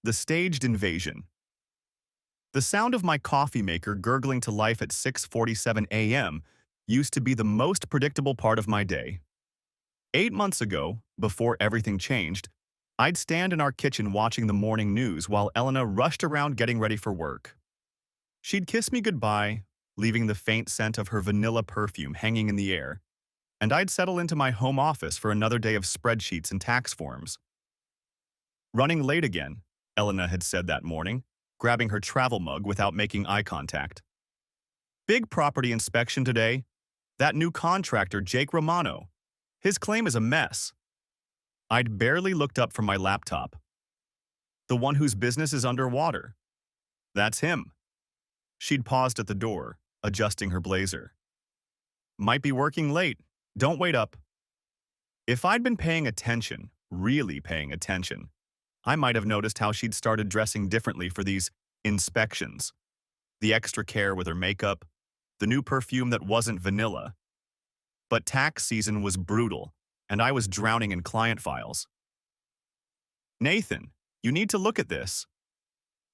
The staged invasion. The sound of my coffee maker gurgling to life at 6:47 a.m. used to be the most predictable part of my day. 8 months ago, before everything changed, I'd stand in our kitchen watching the morning news while Elena rushed around getting ready for work. She'd kiss me goodbye, leaving the faint scent of her vanilla perfume hanging in the air, and I'd settle into my home office for another day of spreadsheets and tax forms. Running late again, Elena had said that morning, grabbing her travel mug without making eye contact. Big property inspection today. That new contractor, Jake Romano. His claim is a mess. I'd barely looked up from my laptop. The one whose business is underwater. That's him. She'd paused at the door, adjusting her blazer. Might be working late. Don't wait up. If I'd been paying attention, really paying attention, I might have noticed how she'd started dressing differently for these inspections. The extra care with her makeup, the new perfume that wasn't vanilla. But tax season was brutal, and I was drowning in client files. Nathan, you need to look at this.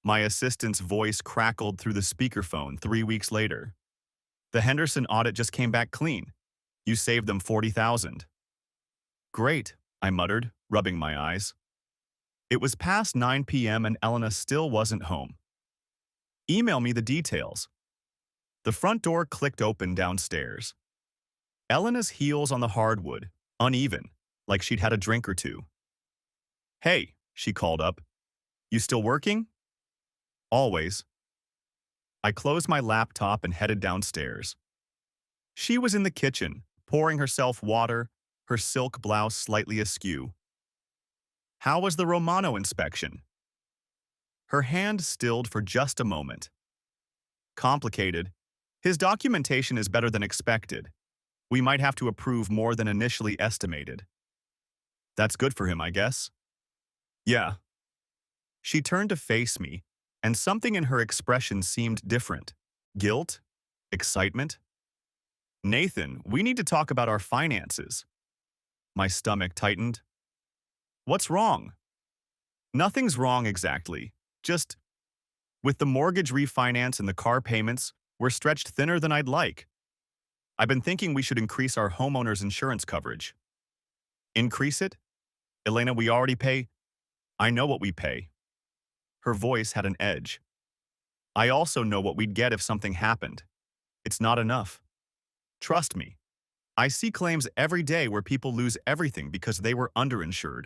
My assistant's voice crackled through the speakerphone 3 weeks later. The Henderson audit just came back clean. You saved them $40,000. Great, I muttered, rubbing my eyes. It was past 9 p.m. and Elena still wasn't home. Email me the details. The front door clicked open downstairs. Elena's heels on the hardwood, uneven, like she'd had a drink or two. Hey, she called up. You still working? Always. I closed my laptop and headed downstairs. She was in the kitchen, pouring herself water, her silk blouse slightly askew. How was the Romano inspection? Her hand stilled for just a moment. Complicated. His documentation is better than expected. We might have to approve more than initially estimated. That's good for him, I guess. Yeah. She turned to face me, and something in her expression seemed different. Guilt? Excitement? Nathan, we need to talk about our finances. My stomach tightened. What's wrong? Nothing's wrong exactly. Just, with the mortgage refinance and the car payments, we're stretched thinner than I'd like. I've been thinking we should increase our homeowner's insurance coverage. Increase it? Elena, we already pay. I know what we pay. Her voice had an edge. I also know what we'd get if something happened. It's not enough. Trust me. I see claims every day where people lose everything because they were underinsured.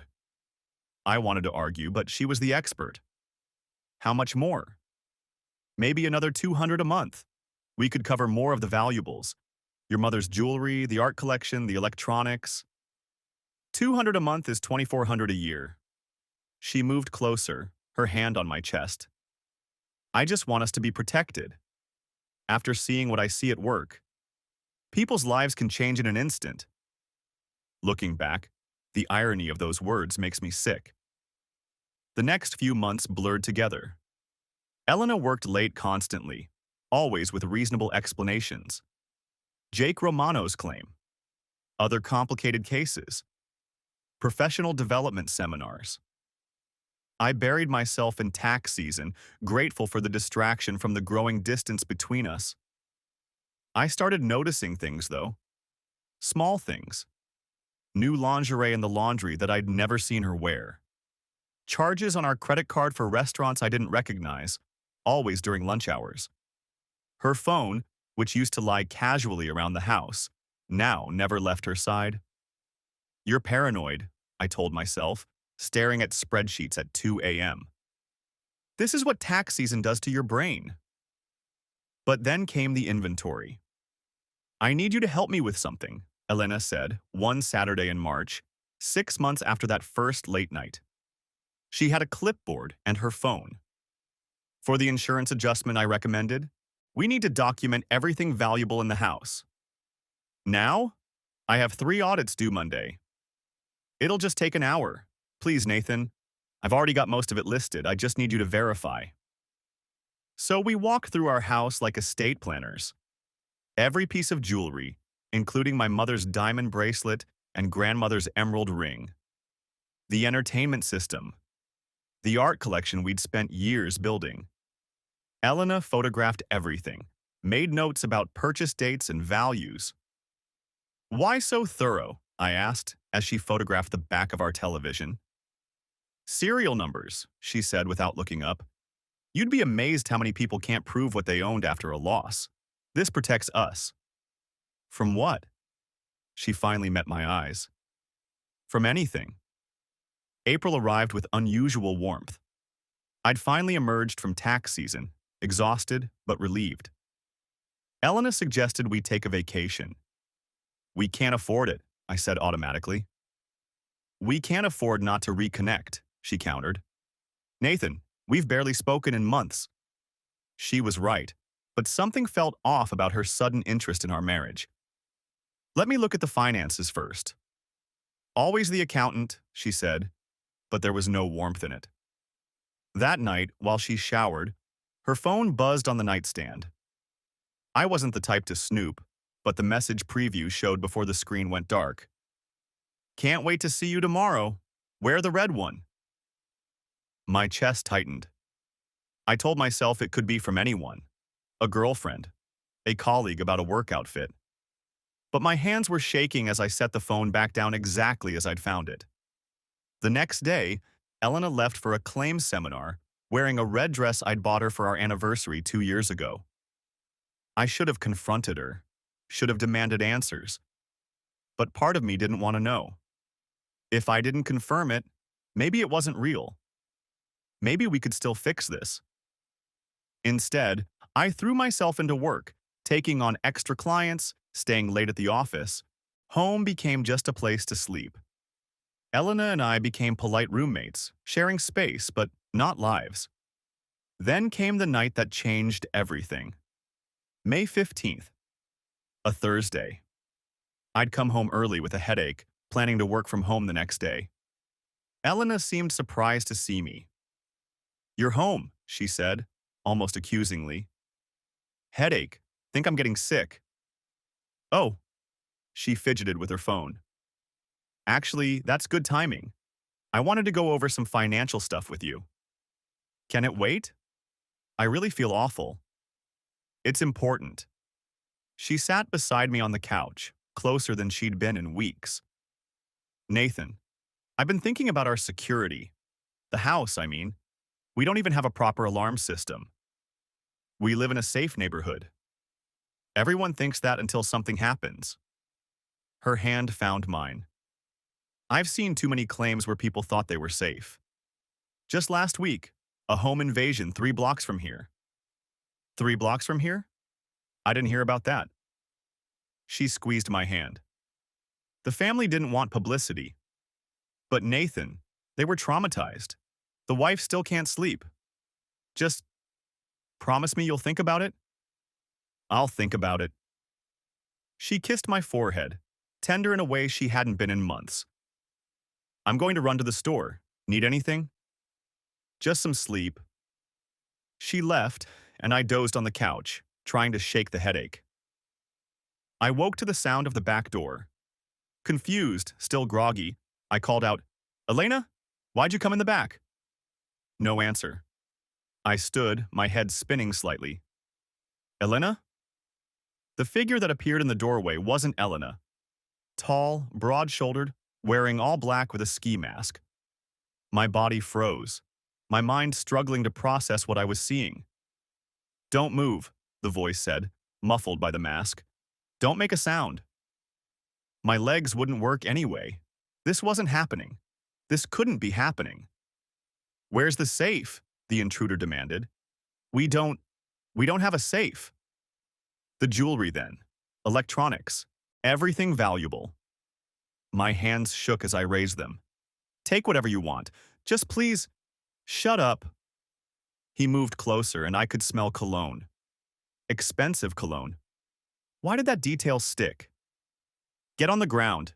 I wanted to argue, but she was the expert. How much more? Maybe another $200 a month. We could cover more of the valuables. Your mother's jewelry, the art collection, the electronics. $200 a month is $2,400 a year. She moved closer, her hand on my chest. I just want us to be protected. After seeing what I see at work, people's lives can change in an instant. Looking back, the irony of those words makes me sick. The next few months blurred together. Elena worked late constantly, always with reasonable explanations. Jake Romano's claim. Other complicated cases. Professional development seminars. I buried myself in tax season, grateful for the distraction from the growing distance between us. I started noticing things, though. Small things. New lingerie in the laundry that I'd never seen her wear. Charges on our credit card for restaurants I didn't recognize, always during lunch hours. Her phone, which used to lie casually around the house, now never left her side. You're paranoid, I told myself, staring at spreadsheets at 2 a.m. This is what tax season does to your brain. But then came the inventory. I need you to help me with something, Elena said, one Saturday in March, 6 months after that first late night. She had a clipboard and her phone. For the insurance adjustment I recommended, we need to document everything valuable in the house. Now, I have 3 audits due Monday. It'll just take an hour. Please, Nathan. I've already got most of it listed. I just need you to verify. So we walked through our house like estate planners. Every piece of jewelry, including my mother's diamond bracelet and grandmother's emerald ring. The entertainment system. The art collection we'd spent years building. Elena photographed everything, made notes about purchase dates and values. Why so thorough? I asked as she photographed the back of our television. Serial numbers, she said without looking up. You'd be amazed how many people can't prove what they owned after a loss. This protects us. From what? She finally met my eyes. From anything. April arrived with unusual warmth. I'd finally emerged from tax season, exhausted but relieved. Elena suggested we take a vacation. We can't afford it, I said automatically. We can't afford not to reconnect, she countered. Nathan, we've barely spoken in months. She was right, but something felt off about her sudden interest in our marriage. Let me look at the finances first. Always the accountant, she said, but there was no warmth in it. That night, while she showered, her phone buzzed on the nightstand. I wasn't the type to snoop, but the message preview showed before the screen went dark. Can't wait to see you tomorrow. Wear the red one. My chest tightened. I told myself it could be from anyone. A girlfriend. A colleague about a work outfit. But my hands were shaking as I set the phone back down exactly as I'd found it. The next day, Elena left for a claims seminar, wearing a red dress I'd bought her for our anniversary 2 years ago. I should have confronted her, should have demanded answers. But part of me didn't want to know. If I didn't confirm it, maybe it wasn't real. Maybe we could still fix this. Instead, I threw myself into work, taking on extra clients, staying late at the office. Home became just a place to sleep. Elena and I became polite roommates, sharing space but not lives. Then came the night that changed everything. May 15th, a Thursday. I'd come home early with a headache, planning to work from home the next day. Elena seemed surprised to see me. You're home, she said, almost accusingly. Headache. Think I'm getting sick. Oh. She fidgeted with her phone. Actually, that's good timing. I wanted to go over some financial stuff with you. Can it wait? I really feel awful. It's important. She sat beside me on the couch, closer than she'd been in weeks. Nathan, I've been thinking about our security. The house, I mean. We don't even have a proper alarm system. We live in a safe neighborhood. Everyone thinks that until something happens. Her hand found mine. I've seen too many claims where people thought they were safe. Just last week, a home invasion 3 blocks from here. 3 blocks from here? I didn't hear about that. She squeezed my hand. The family didn't want publicity. But Nathan, they were traumatized. The wife still can't sleep. Just promise me you'll think about it? I'll think about it. She kissed my forehead, tender in a way she hadn't been in months. I'm going to run to the store. Need anything? Just some sleep. She left, and I dozed on the couch, trying to shake the headache. I woke to the sound of the back door. Confused, still groggy, I called out, Elena, why'd you come in the back? No answer. I stood, my head spinning slightly. Elena? The figure that appeared in the doorway wasn't Elena. Tall, broad-shouldered, wearing all black with a ski mask. My body froze, my mind struggling to process what I was seeing. Don't move, the voice said, muffled by the mask. Don't make a sound. My legs wouldn't work anyway. This wasn't happening. This couldn't be happening. Where's the safe? The intruder demanded. We don't have a safe. The jewelry then. Electronics. Everything valuable. My hands shook as I raised them. Take whatever you want. Just please, shut up. He moved closer and I could smell cologne. Expensive cologne. Why did that detail stick? Get on the ground.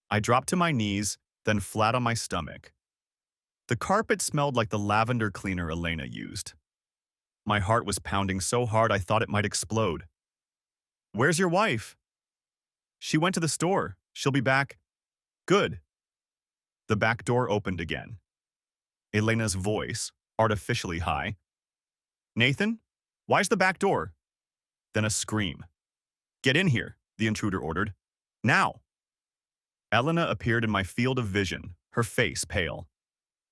I dropped to my knees, then flat on my stomach. The carpet smelled like the lavender cleaner Elena used. My heart was pounding so hard I thought it might explode. Where's your wife? She went to the store. She'll be back. Good. The back door opened again. Elena's voice, artificially high. Nathan? Why's the back door? Then a scream. Get in here, the intruder ordered. Now! Elena appeared in my field of vision, her face pale.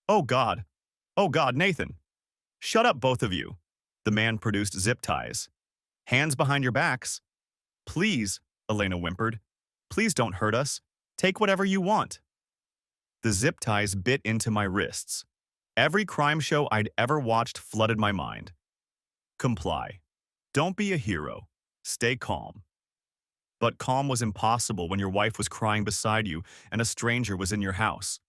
Oh God! Oh God, Nathan! Shut up, both of you! The man produced zip ties. Hands behind your backs. Please, Elena whimpered. Please don't hurt us. Take whatever you want. The zip ties bit into my wrists. Every crime show I'd ever watched flooded my mind. Comply. Don't be a hero. Stay calm. But calm was impossible when your wife was crying beside you and a stranger was in your house.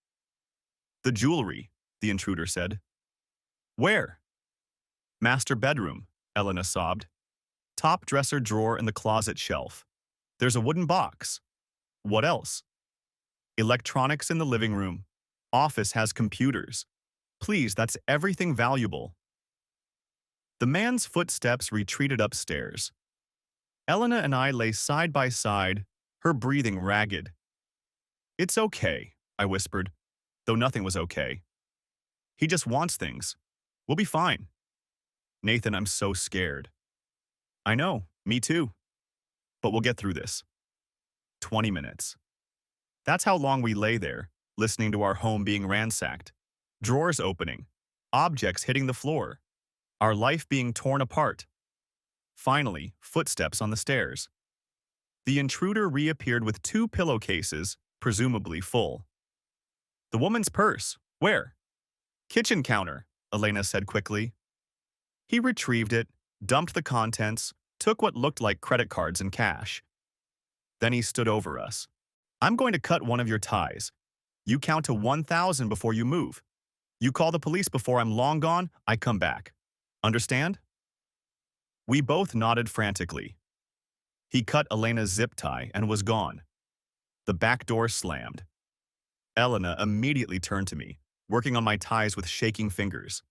The jewelry, the intruder said. Where? Master bedroom, Elena sobbed. Top dresser drawer in the closet shelf. There's a wooden box. What else? Electronics in the living room. Office has computers. Please, that's everything valuable. The man's footsteps retreated upstairs. Elena and I lay side by side, her breathing ragged. It's okay, I whispered, though nothing was okay. He just wants things. We'll be fine. Nathan, I'm so scared. I know, me too. But we'll get through this. 20 minutes. That's how long we lay there, listening to our home being ransacked. Drawers opening. Objects hitting the floor. Our life being torn apart. Finally, footsteps on the stairs. The intruder reappeared with 2 pillowcases, presumably full. The woman's purse. Where? Kitchen counter, Elena said quickly. He retrieved it, dumped the contents, took what looked like credit cards and cash. Then he stood over us. I'm going to cut one of your ties. You count to 1,000 before you move. You call the police before I'm long gone, I come back. Understand? We both nodded frantically. He cut Elena's zip tie and was gone. The back door slammed. Elena immediately turned to me, working on my ties with shaking fingers.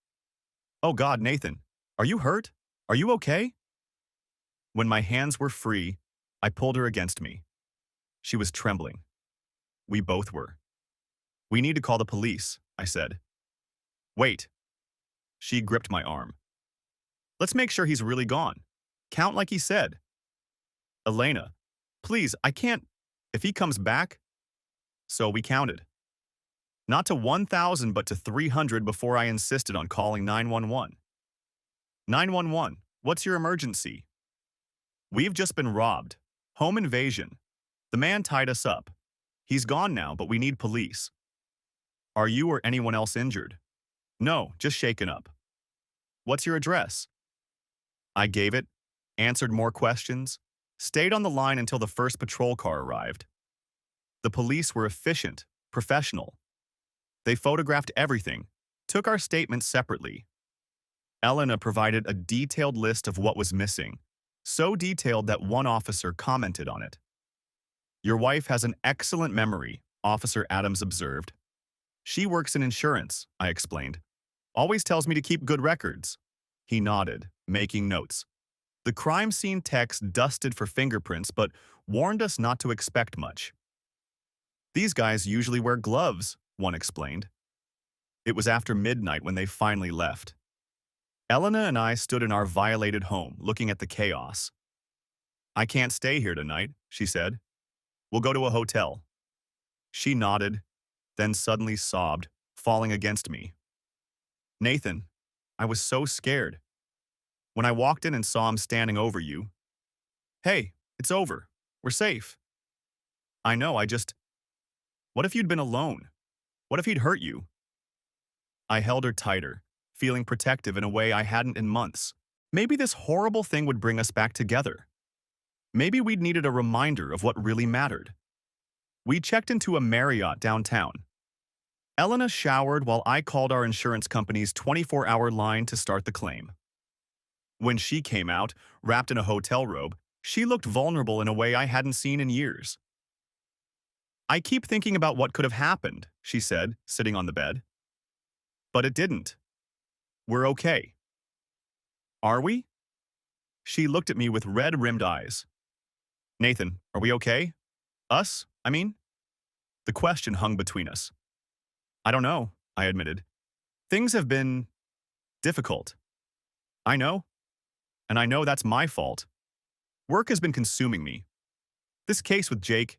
Oh God, Nathan, are you hurt? Are you okay? When my hands were free, I pulled her against me. She was trembling. We both were. We need to call the police, I said. Wait. She gripped my arm. Let's make sure he's really gone. Count like he said. Elena, please, I can't. If he comes back. So we counted. Not to 1,000, but to 300 before I insisted on calling 911. 911, what's your emergency? We've just been robbed. Home invasion. The man tied us up. He's gone now, but we need police. Are you or anyone else injured? No, just shaken up. What's your address? I gave it, answered more questions, stayed on the line until the first patrol car arrived. The police were efficient, professional. They photographed everything, took our statements separately. Elena provided a detailed list of what was missing, so detailed that one officer commented on it. Your wife has an excellent memory, Officer Adams observed. She works in insurance, I explained. Always tells me to keep good records. He nodded, making notes. The crime scene text dusted for fingerprints, but warned us not to expect much. These guys usually wear gloves, one explained. It was after midnight when they finally left. Elena and I stood in our violated home, looking at the chaos. I can't stay here tonight, she said. We'll go to a hotel. She nodded, then suddenly sobbed, falling against me. Nathan, I was so scared. When I walked in and saw him standing over you. Hey, it's over. We're safe. I know, What if you'd been alone? What if he'd hurt you? I held her tighter, feeling protective in a way I hadn't in months. Maybe this horrible thing would bring us back together. Maybe we'd needed a reminder of what really mattered. We checked into a Marriott downtown. Elena showered while I called our insurance company's 24-hour line to start the claim. When she came out, wrapped in a hotel robe, she looked vulnerable in a way I hadn't seen in years. I keep thinking about what could have happened, she said, sitting on the bed. But it didn't. We're okay. Are we? She looked at me with red-rimmed eyes. Nathan, are we okay? Us, I mean? The question hung between us. I don't know, I admitted. Things have been difficult. I know, and I know that's my fault. Work has been consuming me. This case with Jake,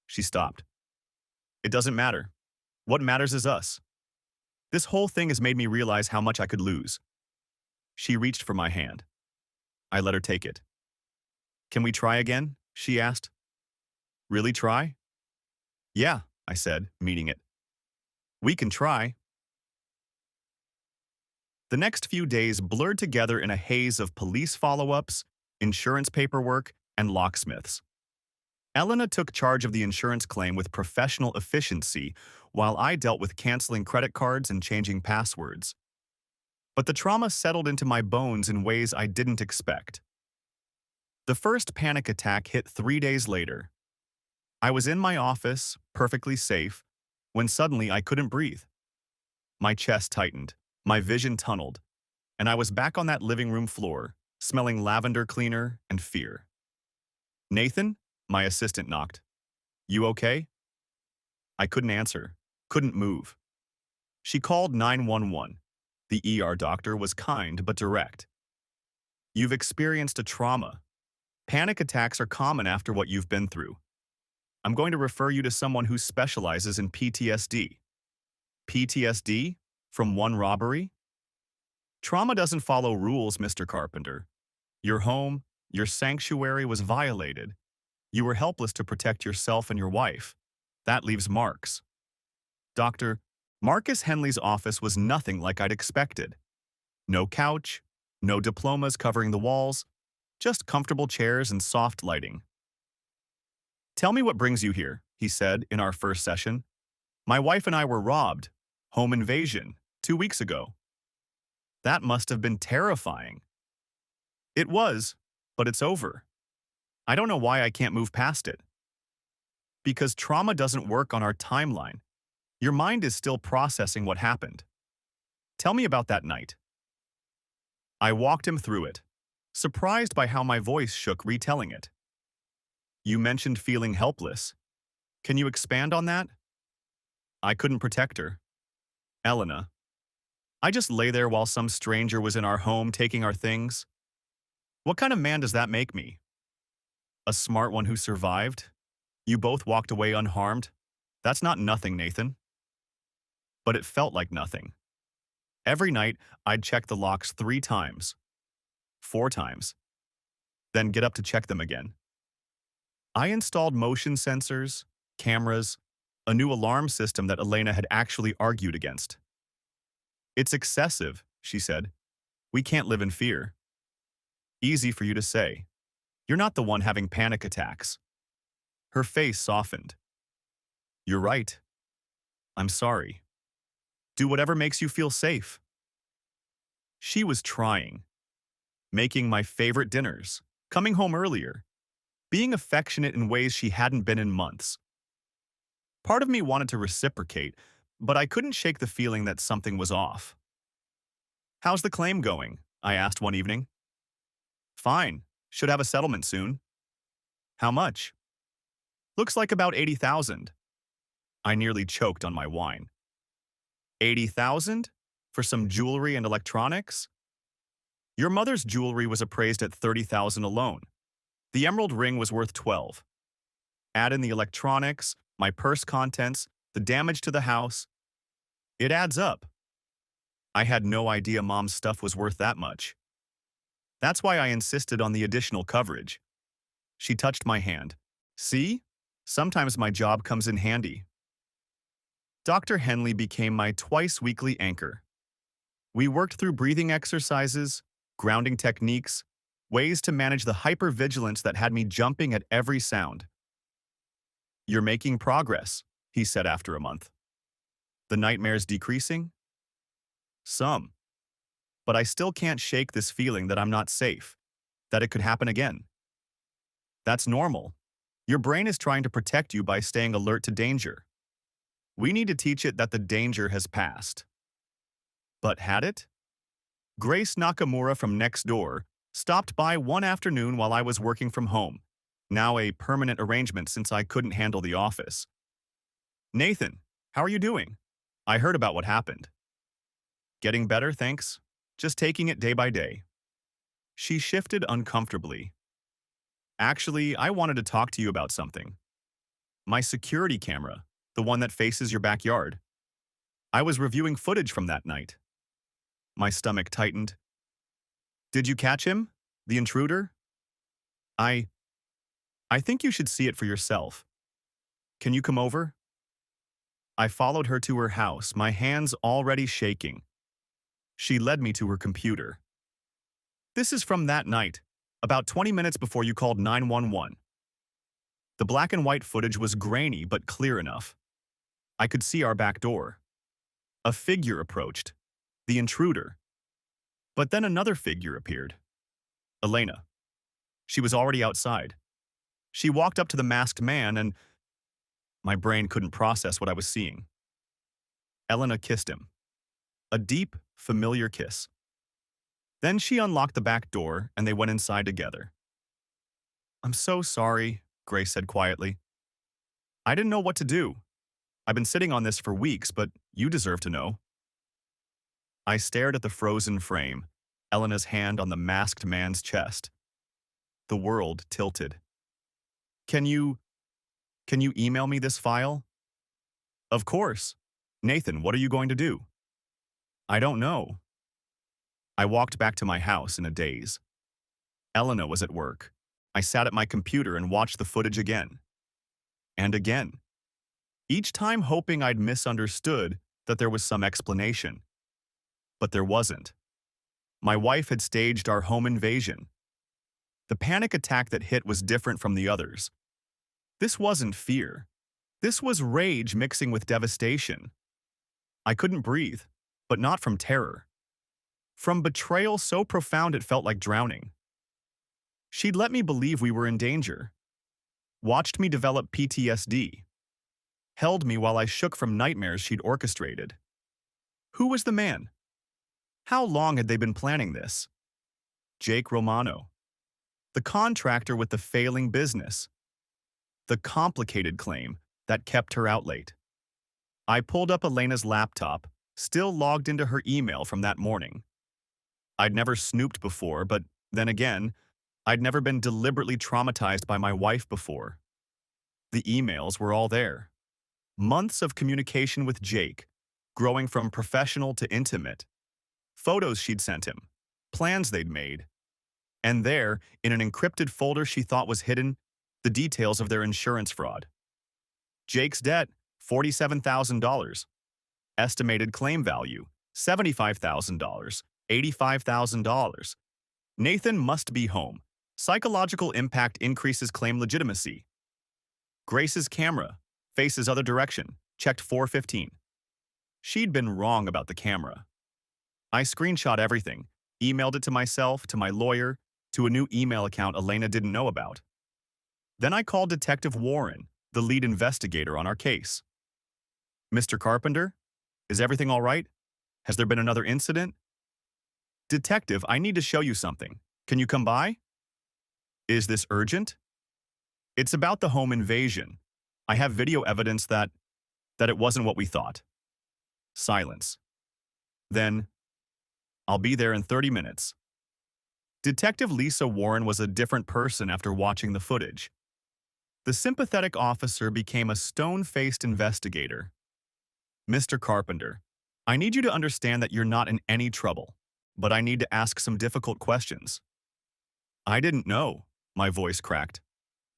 she stopped. It doesn't matter. What matters is us. This whole thing has made me realize how much I could lose. She reached for my hand. I let her take it. Can we try again? She asked. Really try? Yeah, I said, meaning it. We can try. The next few days blurred together in a haze of police follow-ups, insurance paperwork, and locksmiths. Elena took charge of the insurance claim with professional efficiency, while I dealt with canceling credit cards and changing passwords. But the trauma settled into my bones in ways I didn't expect. The first panic attack hit 3 days later. I was in my office, perfectly safe, when suddenly I couldn't breathe. My chest tightened, my vision tunneled, and I was back on that living room floor, smelling lavender cleaner and fear. Nathan, my assistant knocked. You okay? I couldn't answer, couldn't move. She called 911. The ER doctor was kind but direct. You've experienced a trauma. Panic attacks are common after what you've been through. I'm going to refer you to someone who specializes in PTSD. PTSD? From one robbery? Trauma doesn't follow rules, Mr. Carpenter. Your home, your sanctuary was violated. You were helpless to protect yourself and your wife. That leaves marks. Dr. Marcus Henley's office was nothing like I'd expected. No couch, no diplomas covering the walls, just comfortable chairs and soft lighting. Tell me what brings you here, he said in our first session. My wife and I were robbed. Home invasion, 2 weeks ago. That must have been terrifying. It was, but it's over. I don't know why I can't move past it. Because trauma doesn't work on our timeline. Your mind is still processing what happened. Tell me about that night. I walked him through it, surprised by how my voice shook retelling it. You mentioned feeling helpless. Can you expand on that? I couldn't protect her. Elena. I just lay there while some stranger was in our home taking our things. What kind of man does that make me? A smart one who survived? You both walked away unharmed? That's not nothing, Nathan. But it felt like nothing. Every night, I'd check the locks 3 times. 4 times. Then get up to check them again. I installed motion sensors, cameras, a new alarm system that Elena had actually argued against. It's excessive, she said. We can't live in fear. Easy for you to say. You're not the one having panic attacks. Her face softened. You're right. I'm sorry. Do whatever makes you feel safe. She was trying. Making my favorite dinners, coming home earlier, being affectionate in ways she hadn't been in months. Part of me wanted to reciprocate, but I couldn't shake the feeling that something was off. How's the claim going? I asked one evening. Fine. Should have a settlement soon. How much? Looks like about 80,000. I nearly choked on my wine. 80,000? For some jewelry and electronics? Your mother's jewelry was appraised at 30,000 alone. The emerald ring was worth 12. Add in the electronics, my purse contents, the damage to the house. It adds up. I had no idea Mom's stuff was worth that much. That's why I insisted on the additional coverage. She touched my hand. See? Sometimes my job comes in handy. Dr. Henley became my twice-weekly anchor. We worked through breathing exercises, grounding techniques, ways to manage the hypervigilance that had me jumping at every sound. You're making progress, he said after a month. The nightmares decreasing? Some. But I still can't shake this feeling that I'm not safe, that it could happen again. That's normal. Your brain is trying to protect you by staying alert to danger. We need to teach it that the danger has passed. But had it? Grace Nakamura from next door stopped by one afternoon while I was working from home, now a permanent arrangement since I couldn't handle the office. Nathan, how are you doing? I heard about what happened. Getting better, thanks. Just taking it day by day. She shifted uncomfortably. Actually, I wanted to talk to you about something. My security camera, the one that faces your backyard. I was reviewing footage from that night. My stomach tightened. Did you catch him? The intruder? I... I think you should see it for yourself. Can you come over? I followed her to her house, my hands already shaking. She led me to her computer. This is from that night, about 20 minutes before you called 911. The black and white footage was grainy but clear enough. I could see our back door. A figure approached. The intruder. But then another figure appeared. Elena. She was already outside. She walked up to the masked man and my brain couldn't process what I was seeing. Elena kissed him. A deep, familiar kiss. Then she unlocked the back door and they went inside together. I'm so sorry, Grace said quietly. I didn't know what to do. I've been sitting on this for weeks, but you deserve to know. I stared at the frozen frame, Elena's hand on the masked man's chest. The world tilted. Can you email me this file? Of course. Nathan, what are you going to do? I don't know. I walked back to my house in a daze. Elena was at work. I sat at my computer and watched the footage again. And again. Each time hoping I'd misunderstood, that there was some explanation. But there wasn't. My wife had staged our home invasion. The panic attack that hit was different from the others. This wasn't fear. This was rage mixing with devastation. I couldn't breathe, but not from terror. From betrayal so profound it felt like drowning. She'd let me believe we were in danger. Watched me develop PTSD. Held me while I shook from nightmares she'd orchestrated. Who was the man? How long had they been planning this? Jake Romano. The contractor with the failing business. The complicated claim that kept her out late. I pulled up Elena's laptop, still logged into her email from that morning. I'd never snooped before, but then again, I'd never been deliberately traumatized by my wife before. The emails were all there. Months of communication with Jake, growing from professional to intimate. Photos she'd sent him, plans they'd made. And there, in an encrypted folder she thought was hidden, the details of their insurance fraud. Jake's debt, $47,000. Estimated claim value, $75,000, $85,000. Nathan must be home. Psychological impact increases claim legitimacy. Grace's camera, faces other direction, checked 415. She'd been wrong about the camera. I screenshot everything, emailed it to myself, to my lawyer, to a new email account Elena didn't know about. Then I called Detective Warren, the lead investigator on our case. Mr. Carpenter, is everything all right? Has there been another incident? Detective, I need to show you something. Can you come by? Is this urgent? It's about the home invasion. I have video evidence that it wasn't what we thought. Silence. Then, I'll be there in 30 minutes. Detective Lisa Warren was a different person after watching the footage. The sympathetic officer became a stone-faced investigator. Mr. Carpenter, I need you to understand that you're not in any trouble, but I need to ask some difficult questions. I didn't know, my voice cracked.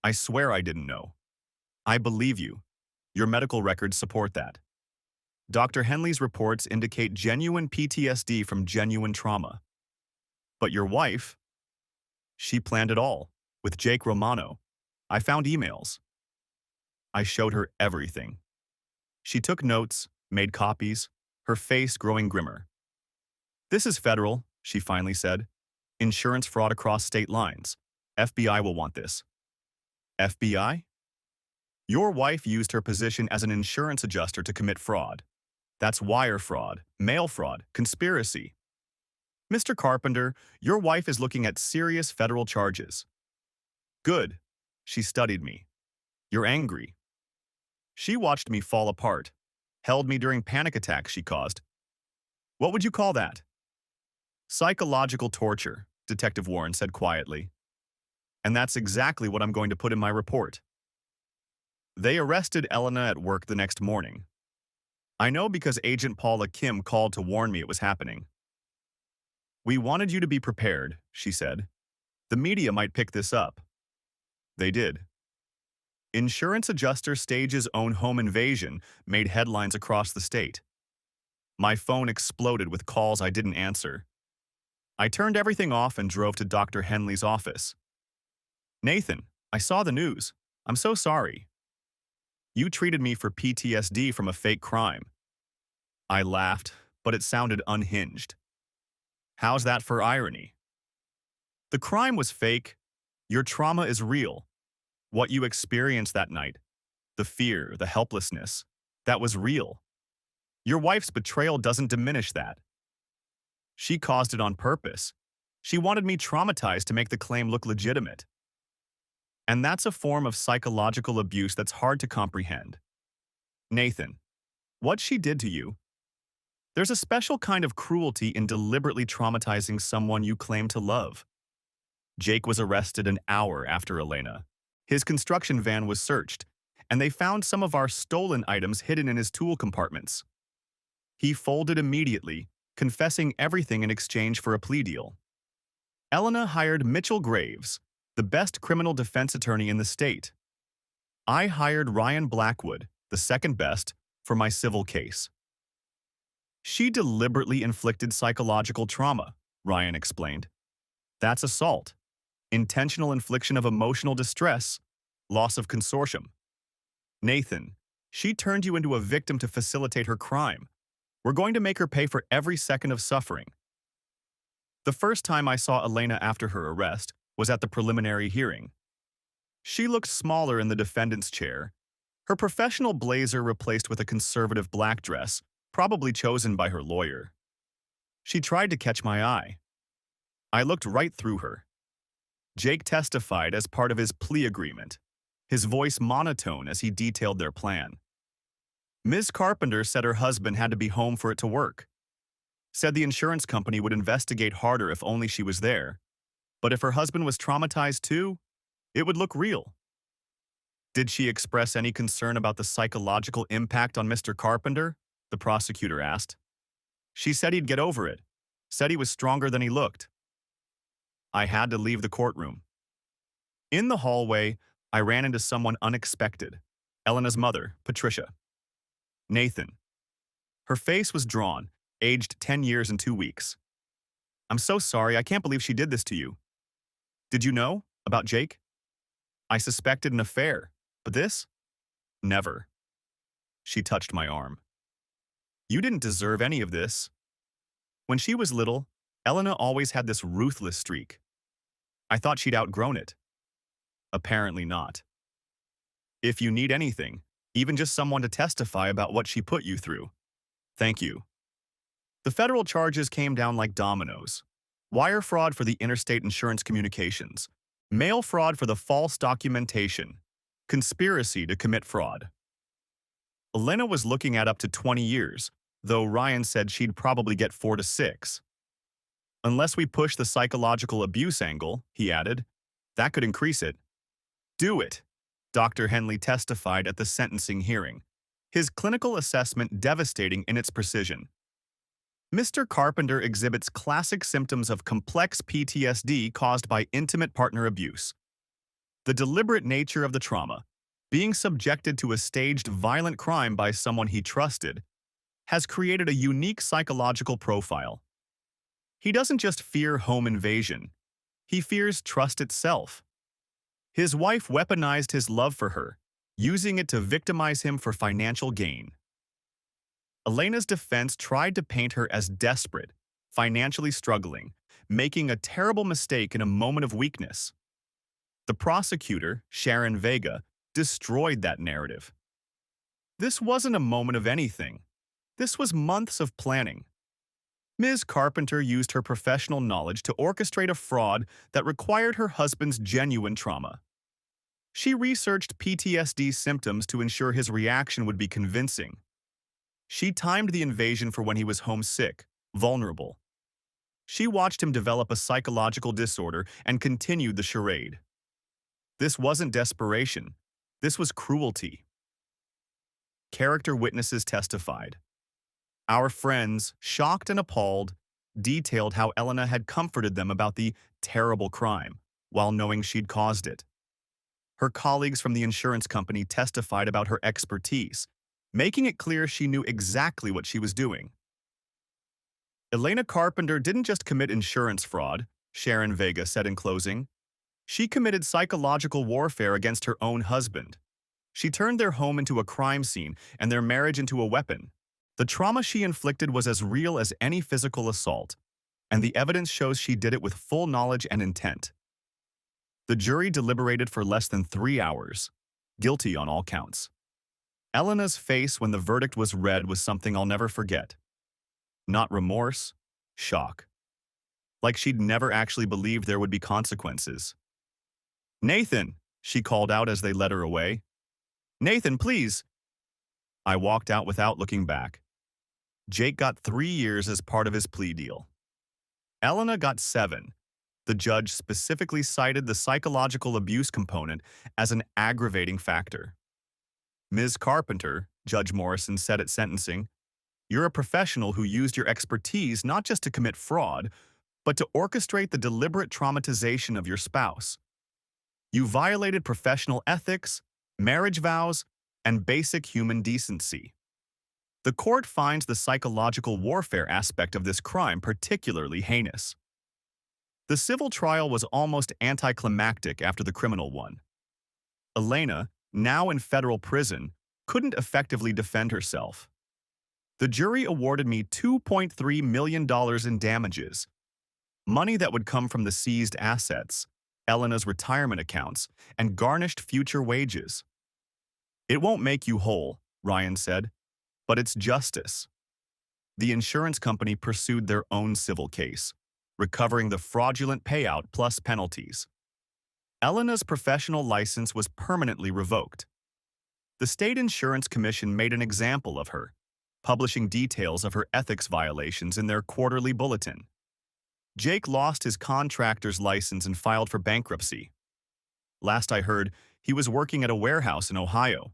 I swear I didn't know. I believe you. Your medical records support that. Dr. Henley's reports indicate genuine PTSD from genuine trauma. But your wife, she planned it all, with Jake Romano. I found emails. I showed her everything. She took notes, made copies, her face growing grimmer. This is federal, she finally said. Insurance fraud across state lines. FBI will want this. FBI? Your wife used her position as an insurance adjuster to commit fraud. That's wire fraud, mail fraud, conspiracy. Mr. Carpenter, your wife is looking at serious federal charges. Good. She studied me. You're angry. She watched me fall apart, held me during panic attacks she caused. What would you call that? Psychological torture, Detective Warren said quietly. And that's exactly what I'm going to put in my report. They arrested Elena at work the next morning. I know because Agent Paula Kim called to warn me it was happening. We wanted you to be prepared, she said. The media might pick this up. They did. Insurance adjuster stages own home invasion made headlines across the state. My phone exploded with calls I didn't answer. I turned everything off and drove to Dr. Henley's office. Nathan, I saw the news. I'm so sorry. You treated me for PTSD from a fake crime. I laughed, but it sounded unhinged. How's that for irony? The crime was fake. Your trauma is real. What you experienced that night, the fear, the helplessness, that was real. Your wife's betrayal doesn't diminish that. She caused it on purpose. She wanted me traumatized to make the claim look legitimate. And that's a form of psychological abuse that's hard to comprehend. Nathan, what she did to you, there's a special kind of cruelty in deliberately traumatizing someone you claim to love. Jake was arrested an hour after Elena. His construction van was searched, and they found some of our stolen items hidden in his tool compartments. He folded immediately, confessing everything in exchange for a plea deal. Elena hired Mitchell Graves, the best criminal defense attorney in the state. I hired Ryan Blackwood, the second best, for my civil case. She deliberately inflicted psychological trauma, Ryan explained. That's assault, intentional infliction of emotional distress, loss of consortium. Nathan, she turned you into a victim to facilitate her crime. We're going to make her pay for every second of suffering. The first time I saw Elena after her arrest was at the preliminary hearing. She looked smaller in the defendant's chair, her professional blazer replaced with a conservative black dress, probably chosen by her lawyer. She tried to catch my eye. I looked right through her. Jake testified as part of his plea agreement, his voice monotone as he detailed their plan. Ms. Carpenter said her husband had to be home for it to work. Said the insurance company would investigate harder if only she was there. But if her husband was traumatized too, it would look real. Did she express any concern about the psychological impact on Mr. Carpenter? The prosecutor asked. She said he'd get over it, said he was stronger than he looked. I had to leave the courtroom. In the hallway, I ran into someone unexpected, Elena's mother, Patricia. Nathan. Her face was drawn, aged 10 years and 2 weeks. I'm so sorry, I can't believe she did this to you. Did you know about Jake? I suspected an affair, but this? Never. She touched my arm. You didn't deserve any of this. When she was little, Elena always had this ruthless streak. I thought she'd outgrown it. Apparently not. If you need anything, even just someone to testify about what she put you through. Thank you. The federal charges came down like dominoes. Wire fraud for the interstate insurance communications, mail fraud for the false documentation, conspiracy to commit fraud. Elena was looking at up to 20 years, though Ryan said she'd probably get 4 to 6. Unless we push the psychological abuse angle, he added, that could increase it. Do it, Dr. Henley testified at the sentencing hearing, his clinical assessment devastating in its precision. Mr. Carpenter exhibits classic symptoms of complex PTSD caused by intimate partner abuse. The deliberate nature of the trauma, being subjected to a staged violent crime by someone he trusted, has created a unique psychological profile. He doesn't just fear home invasion, he fears trust itself. His wife weaponized his love for her, using it to victimize him for financial gain. Elena's defense tried to paint her as desperate, financially struggling, making a terrible mistake in a moment of weakness. The prosecutor, Sharon Vega, destroyed that narrative. This wasn't a moment of anything. This was months of planning. Ms. Carpenter used her professional knowledge to orchestrate a fraud that required her husband's genuine trauma. She researched PTSD symptoms to ensure his reaction would be convincing. She timed the invasion for when he was homesick, vulnerable. She watched him develop a psychological disorder and continued the charade. This wasn't desperation. This was cruelty. Character witnesses testified. Our friends, shocked and appalled, detailed how Elena had comforted them about the terrible crime while knowing she'd caused it. Her colleagues from the insurance company testified about her expertise, making it clear she knew exactly what she was doing. Elena Carpenter didn't just commit insurance fraud, Sharon Vega said in closing. She committed psychological warfare against her own husband. She turned their home into a crime scene and their marriage into a weapon. The trauma she inflicted was as real as any physical assault, and the evidence shows she did it with full knowledge and intent. The jury deliberated for less than 3 hours, guilty on all counts. Elena's face when the verdict was read was something I'll never forget. Not remorse, shock. Like she'd never actually believed there would be consequences. "Nathan," she called out as they led her away. "Nathan, please." I walked out without looking back. Jake got 3 years as part of his plea deal. Elena got 7. The judge specifically cited the psychological abuse component as an aggravating factor. "Ms. Carpenter," Judge Morrison said at sentencing, "you're a professional who used your expertise not just to commit fraud, but to orchestrate the deliberate traumatization of your spouse. You violated professional ethics, marriage vows, and basic human decency." The court finds the psychological warfare aspect of this crime particularly heinous. The civil trial was almost anticlimactic after the criminal one. Elena, now in federal prison, couldn't effectively defend herself. The jury awarded me $2.3 million in damages, money that would come from the seized assets, Elena's retirement accounts, and garnished future wages. "It won't make you whole," Ryan said, "but it's justice." The insurance company pursued their own civil case, recovering the fraudulent payout plus penalties. Elena's professional license was permanently revoked. The state insurance commission made an example of her, publishing details of her ethics violations in their quarterly bulletin. Jake lost his contractor's license and filed for bankruptcy. Last I heard, he was working at a warehouse in Ohio.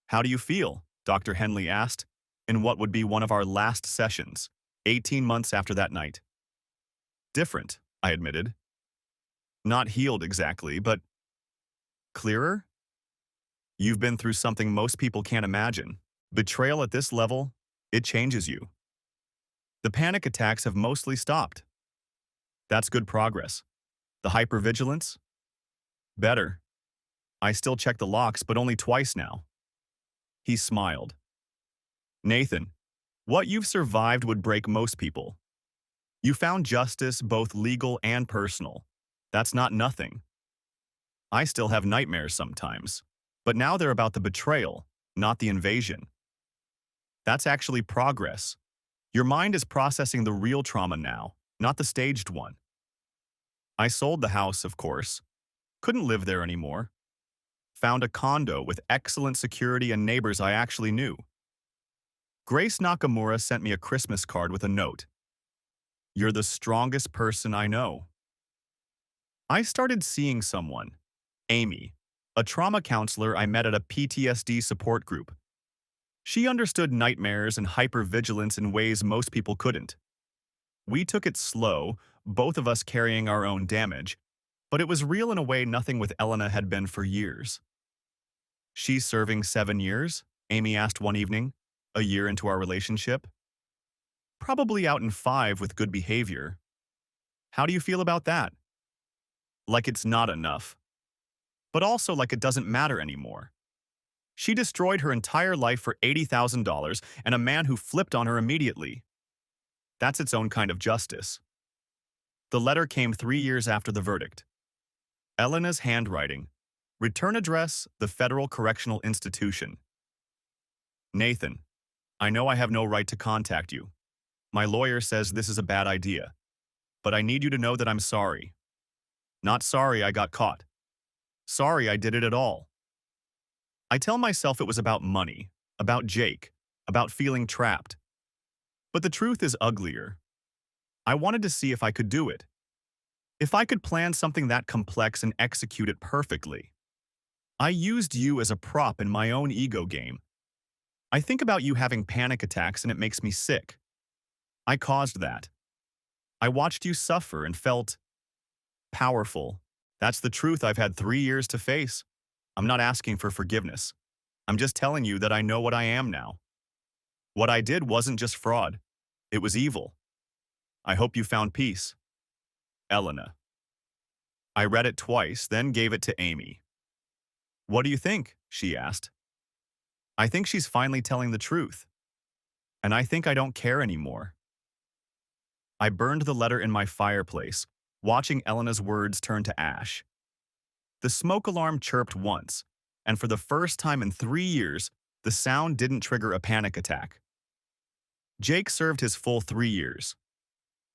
"How do you feel?" Dr. Henley asked, in what would be one of our last sessions, 18 months after that night. "Different," I admitted. "Not healed exactly, but clearer? You've been through something most people can't imagine. Betrayal at this level, it changes you. The panic attacks have mostly stopped. That's good progress. The hypervigilance? Better. I still check the locks, but only twice now." He smiled. "Nathan, what you've survived would break most people. You found justice, both legal and personal. That's not nothing. I still have nightmares sometimes, but now they're about the betrayal, not the invasion. That's actually progress. Your mind is processing the real trauma now, not the staged one. I sold the house, of course. Couldn't live there anymore. Found a condo with excellent security and neighbors I actually knew. Grace Nakamura sent me a Christmas card with a note. You're the strongest person I know. I started seeing someone, Amy, a trauma counselor I met at a PTSD support group. She understood nightmares and hypervigilance in ways most people couldn't. We took it slow, both of us carrying our own damage, but it was real in a way nothing with Elena had been for years. She's serving 7 years? Amy asked one evening, a year into our relationship. Probably out in 5 with good behavior. How do you feel about that? Like it's not enough. But also like it doesn't matter anymore. She destroyed her entire life for $80,000 and a man who flipped on her immediately. That's its own kind of justice. The letter came 3 years after the verdict. Elena's handwriting. Return address, the Federal Correctional Institution. Nathan, I know I have no right to contact you. My lawyer says this is a bad idea. But I need you to know that I'm sorry. Not sorry I got caught. Sorry I did it at all. I tell myself it was about money, about Jake, about feeling trapped. But the truth is uglier. I wanted to see if I could do it. If I could plan something that complex and execute it perfectly. I used you as a prop in my own ego game. I think about you having panic attacks and it makes me sick. I caused that. I watched you suffer and felt powerful. That's the truth I've had 3 years to face. I'm not asking for forgiveness. I'm just telling you that I know what I am now. What I did wasn't just fraud. It was evil. I hope you found peace. Elena. I read it twice, then gave it to Amy. What do you think? She asked. I think she's finally telling the truth. And I think I don't care anymore. I burned the letter in my fireplace, watching Elena's words turn to ash. The smoke alarm chirped once, and for the first time in 3 years, the sound didn't trigger a panic attack. Jake served his full 3 years.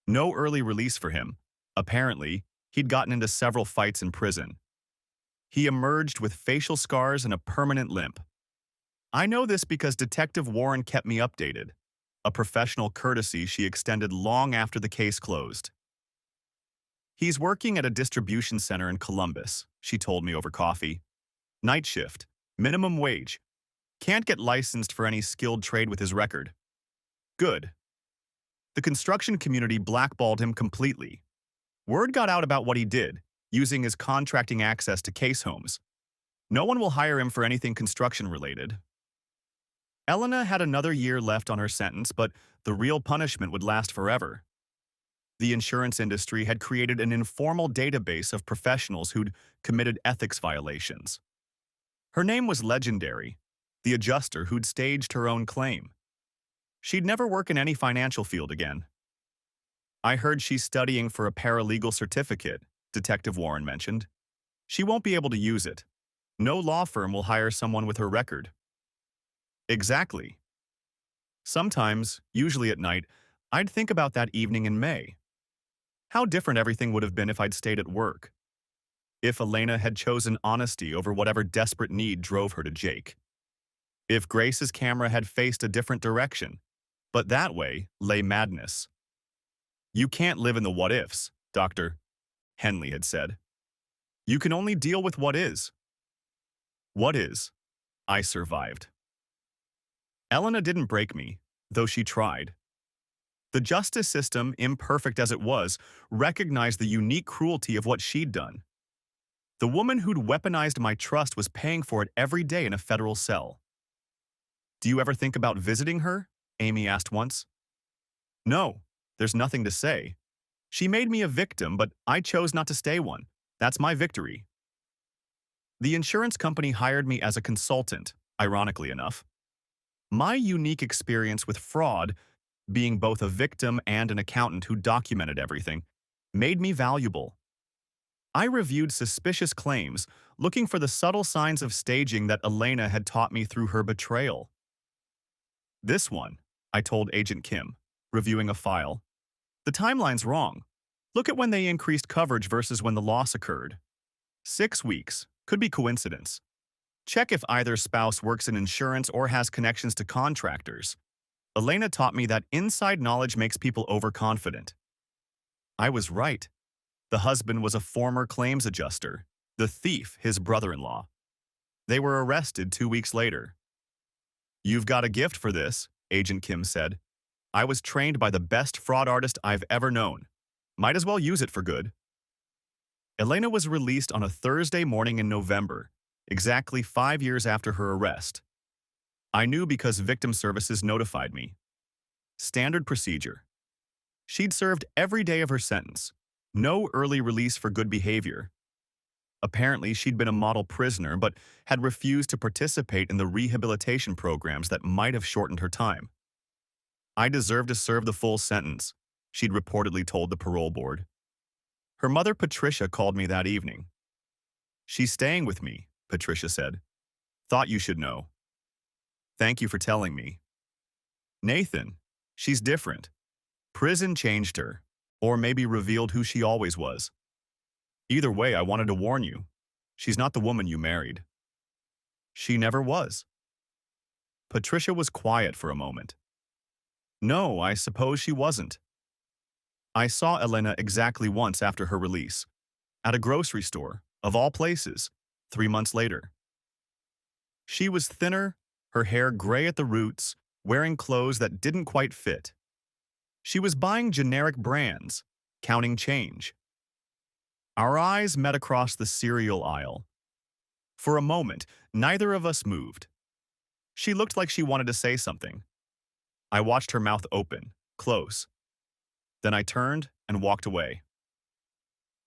No early release for him. Apparently, he'd gotten into several fights in prison. He emerged with facial scars and a permanent limp. I know this because Detective Warren kept me updated, a professional courtesy she extended long after the case closed. He's working at a distribution center in Columbus, she told me over coffee. Night shift, minimum wage. Can't get licensed for any skilled trade with his record. Good. The construction community blackballed him completely. Word got out about what he did, using his contracting access to case homes. No one will hire him for anything construction-related. Elena had another year left on her sentence, but the real punishment would last forever. The insurance industry had created an informal database of professionals who'd committed ethics violations. Her name was legendary, the adjuster who'd staged her own claim. She'd never work in any financial field again. I heard she's studying for a paralegal certificate, Detective Warren mentioned. She won't be able to use it. No law firm will hire someone with her record. Exactly. Sometimes, usually at night, I'd think about that evening in May. How different everything would have been if I'd stayed at work. If Elena had chosen honesty over whatever desperate need drove her to Jake. If Grace's camera had faced a different direction. But that way lay madness. You can't live in the what-ifs, Dr. Henley had said. You can only deal with what is. What is? I survived. Elena didn't break me, though she tried. The justice system, imperfect as it was, recognized the unique cruelty of what she'd done. The woman who'd weaponized my trust was paying for it every day in a federal cell. Do you ever think about visiting her? Amy asked once. No, there's nothing to say. She made me a victim, but I chose not to stay one. That's my victory. The insurance company hired me as a consultant, ironically enough. My unique experience with fraud, being both a victim and an accountant who documented everything, made me valuable. I reviewed suspicious claims, looking for the subtle signs of staging that Elena had taught me through her betrayal. This one, I told Agent Kim, reviewing a file. The timeline's wrong. Look at when they increased coverage versus when the loss occurred. 6 weeks. Could be coincidence. Check if either spouse works in insurance or has connections to contractors. Elena taught me that inside knowledge makes people overconfident. I was right. The husband was a former claims adjuster. The thief, his brother-in-law. They were arrested 2 weeks later. You've got a gift for this, Agent Kim said. I was trained by the best fraud artist I've ever known. Might as well use it for good. Elena was released on a Thursday morning in November, exactly 5 years after her arrest. I knew because victim services notified me. Standard procedure. She'd served every day of her sentence. No early release for good behavior. Apparently, she'd been a model prisoner but had refused to participate in the rehabilitation programs that might have shortened her time. I deserve to serve the full sentence, she'd reportedly told the parole board. Her mother, Patricia, called me that evening. She's staying with me, Patricia said. Thought you should know. Thank you for telling me. Nathan, she's different. Prison changed her, or maybe revealed who she always was. Either way, I wanted to warn you. She's not the woman you married. She never was. Patricia was quiet for a moment. No, I suppose she wasn't. I saw Elena exactly once after her release, at a grocery store, of all places, 3 months later. She was thinner, her hair gray at the roots, wearing clothes that didn't quite fit. She was buying generic brands, counting change. Our eyes met across the cereal aisle. For a moment, neither of us moved. She looked like she wanted to say something. I watched her mouth open, close. Then I turned and walked away.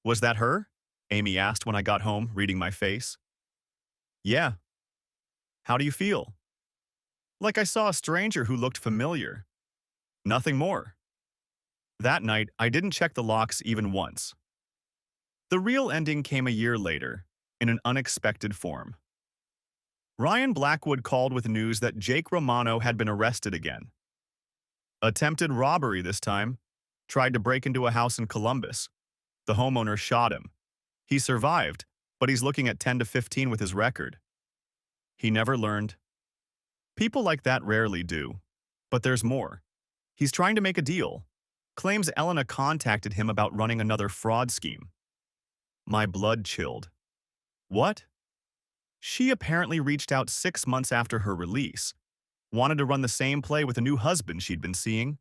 Was that her? Amy asked when I got home, reading my face. Yeah. How do you feel? Like I saw a stranger who looked familiar. Nothing more. That night, I didn't check the locks even once. The real ending came a year later, in an unexpected form. Ryan Blackwood called with news that Jake Romano had been arrested again. Attempted robbery this time. Tried to break into a house in Columbus. The homeowner shot him. He survived, but he's looking at 10 to 15 with his record. He never learned. People like that rarely do. But there's more. He's trying to make a deal. Claims Elena contacted him about running another fraud scheme. My blood chilled. What? She apparently reached out 6 months after her release. Wanted to run the same play with a new husband she'd been seeing.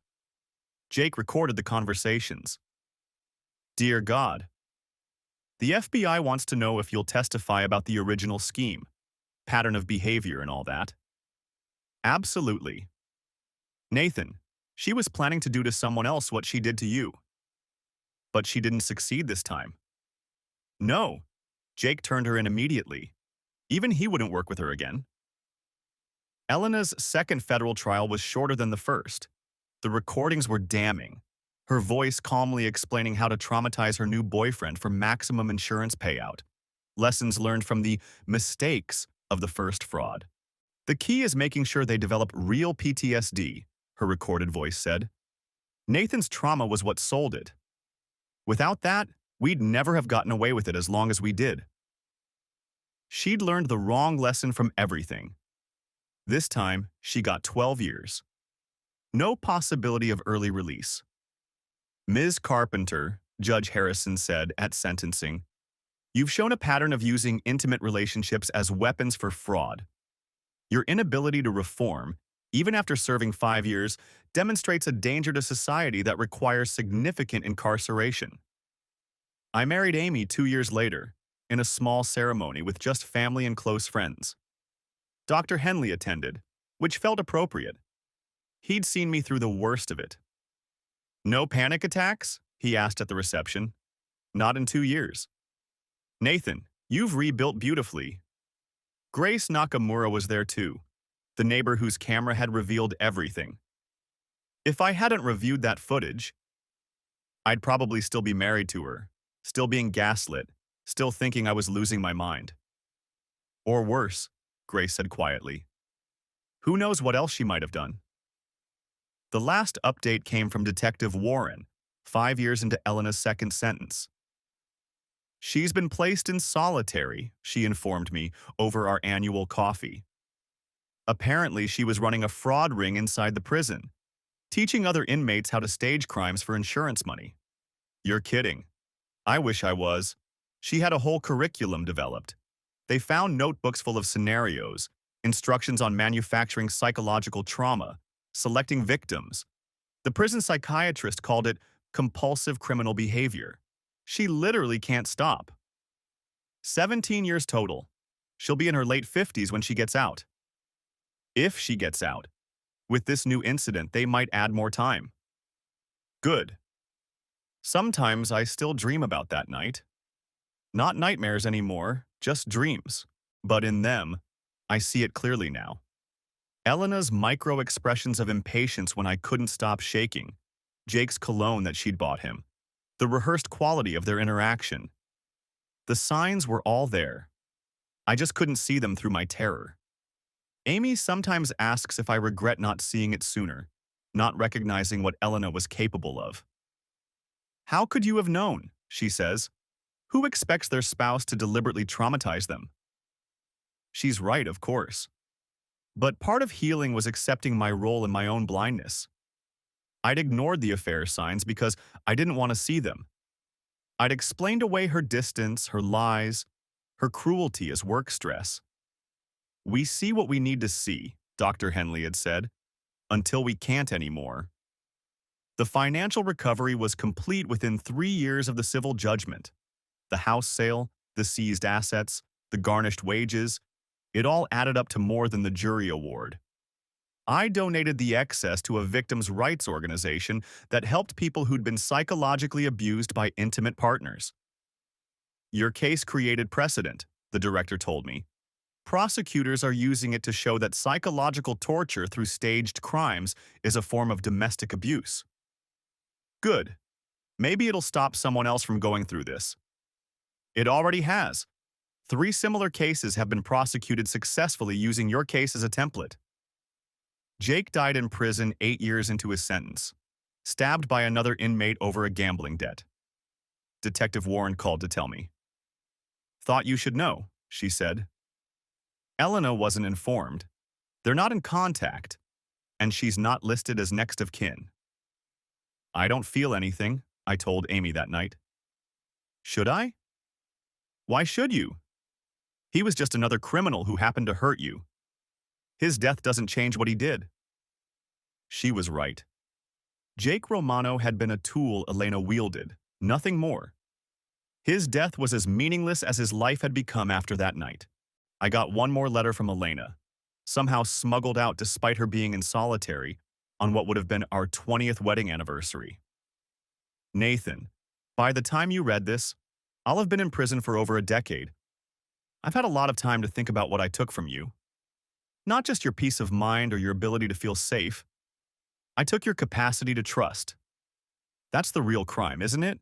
Jake recorded the conversations. Dear God. The FBI wants to know if you'll testify about the original scheme, pattern of behavior and all that. Absolutely. Nathan, she was planning to do to someone else what she did to you. But she didn't succeed this time. No. Jake turned her in immediately. Even he wouldn't work with her again. Elena's second federal trial was shorter than the first. The recordings were damning. Her voice calmly explaining how to traumatize her new boyfriend for maximum insurance payout. Lessons learned from the mistakes of the first fraud. The key is making sure they develop real PTSD, her recorded voice said. Nathan's trauma was what sold it. Without that, we'd never have gotten away with it as long as we did. She'd learned the wrong lesson from everything. This time, she got 12 years. No possibility of early release. Ms. Carpenter, Judge Harrison said at sentencing, you've shown a pattern of using intimate relationships as weapons for fraud. Your inability to reform, even after serving 5 years, demonstrates a danger to society that requires significant incarceration. I married Amy 2 years later, in a small ceremony with just family and close friends. Dr. Henley attended, which felt appropriate. He'd seen me through the worst of it. No panic attacks? He asked at the reception. Not in 2 years. Nathan, you've rebuilt beautifully. Grace Nakamura was there too, the neighbor whose camera had revealed everything. If I hadn't reviewed that footage, I'd probably still be married to her, still being gaslit, still thinking I was losing my mind. Or worse, Grace said quietly. Who knows what else she might have done? The last update came from Detective Warren, 5 years into Elena's second sentence. She's been placed in solitary, she informed me, over our annual coffee. Apparently, she was running a fraud ring inside the prison, teaching other inmates how to stage crimes for insurance money. You're kidding. I wish I was. She had a whole curriculum developed. They found notebooks full of scenarios, instructions on manufacturing psychological trauma, selecting victims. The prison psychiatrist called it compulsive criminal behavior. She literally can't stop. 17 years total. She'll be in her late 50s when she gets out. If she gets out. With this new incident, they might add more time. Good. Sometimes I still dream about that night. Not nightmares anymore, just dreams. But in them, I see it clearly now. Elena's micro-expressions of impatience when I couldn't stop shaking, Jake's cologne that she'd bought him, the rehearsed quality of their interaction. The signs were all there. I just couldn't see them through my terror. Amy sometimes asks if I regret not seeing it sooner, not recognizing what Elena was capable of. How could you have known, she says. Who expects their spouse to deliberately traumatize them? She's right, of course. But part of healing was accepting my role in my own blindness. I'd ignored the affair signs because I didn't want to see them. I'd explained away her distance, her lies, her cruelty as work stress. We see what we need to see, Dr. Henley had said, until we can't anymore. The financial recovery was complete within 3 years of the civil judgment. The house sale, the seized assets, the garnished wages, it all added up to more than the jury award. I donated the excess to a victims' rights organization that helped people who'd been psychologically abused by intimate partners. Your case created precedent, the director told me. Prosecutors are using it to show that psychological torture through staged crimes is a form of domestic abuse. Good. Maybe it'll stop someone else from going through this. It already has. 3 similar cases have been prosecuted successfully using your case as a template. Jake died in prison 8 years into his sentence, stabbed by another inmate over a gambling debt. Detective Warren called to tell me. Thought you should know, she said. Elena wasn't informed. They're not in contact, and she's not listed as next of kin. I don't feel anything, I told Amy that night. Should I? Why should you? He was just another criminal who happened to hurt you. His death doesn't change what he did. She was right. Jake Romano had been a tool Elena wielded, nothing more. His death was as meaningless as his life had become after that night. I got one more letter from Elena, somehow smuggled out despite her being in solitary on what would have been our 20th wedding anniversary. Nathan, by the time you read this, I'll have been in prison for over a decade. I've had a lot of time to think about what I took from you. Not just your peace of mind or your ability to feel safe. I took your capacity to trust. That's the real crime, isn't it?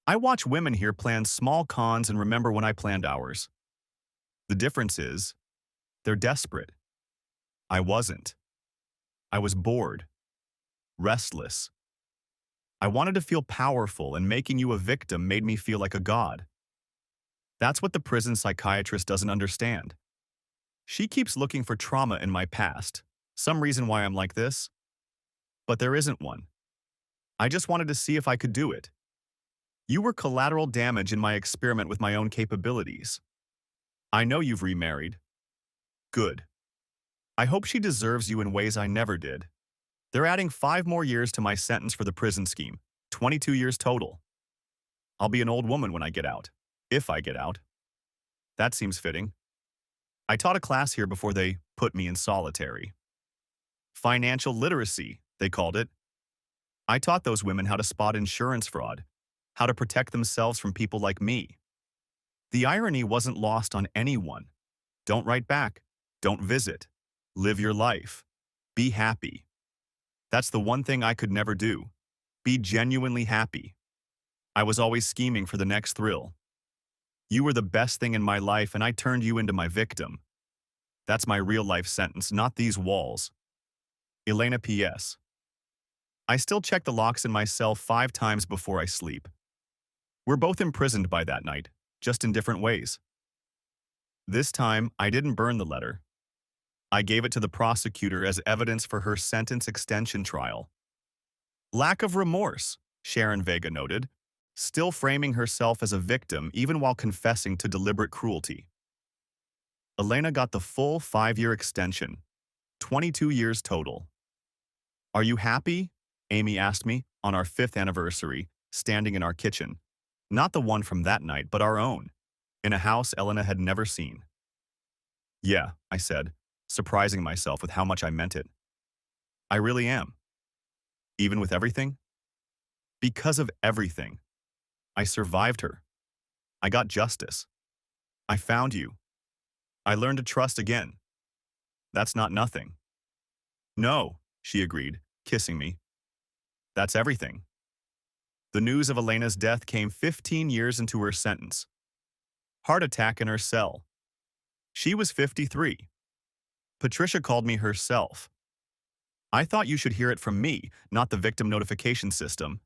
I watch women here plan small cons and remember when I planned ours. The difference is, they're desperate. I wasn't. I was bored, restless. I wanted to feel powerful, and making you a victim made me feel like a god. That's what the prison psychiatrist doesn't understand. She keeps looking for trauma in my past, some reason why I'm like this. But there isn't one. I just wanted to see if I could do it. You were collateral damage in my experiment with my own capabilities. I know you've remarried. Good. I hope she deserves you in ways I never did. They're adding 5 more years to my sentence for the prison scheme, 22 years total. I'll be an old woman when I get out, if I get out. That seems fitting. I taught a class here before they put me in solitary. Financial literacy, they called it. I taught those women how to spot insurance fraud, how to protect themselves from people like me. The irony wasn't lost on anyone. Don't write back. Don't visit. Live your life. Be happy. That's the one thing I could never do. Be genuinely happy. I was always scheming for the next thrill. You were the best thing in my life, and I turned you into my victim. That's my real-life sentence, not these walls. Elena P.S. I still check the locks in my cell 5 times before I sleep. We're both imprisoned by that night, just in different ways. This time, I didn't burn the letter. I gave it to the prosecutor as evidence for her sentence extension trial. Lack of remorse, Sharon Vega noted, still framing herself as a victim even while confessing to deliberate cruelty. Elena got the full 5-year extension, 22 years total. Are you happy? Amy asked me on our 5th anniversary, standing in our kitchen. Not the one from that night, but our own, in a house Elena had never seen. Yeah, I said, surprising myself with how much I meant it. I really am. Even with everything? Because of everything. I survived her. I got justice. I found you. I learned to trust again. That's not nothing. No, she agreed, kissing me. That's everything. The news of Elena's death came 15 years into her sentence. Heart attack in her cell. She was 53. Patricia called me herself. I thought you should hear it from me, not the victim notification system.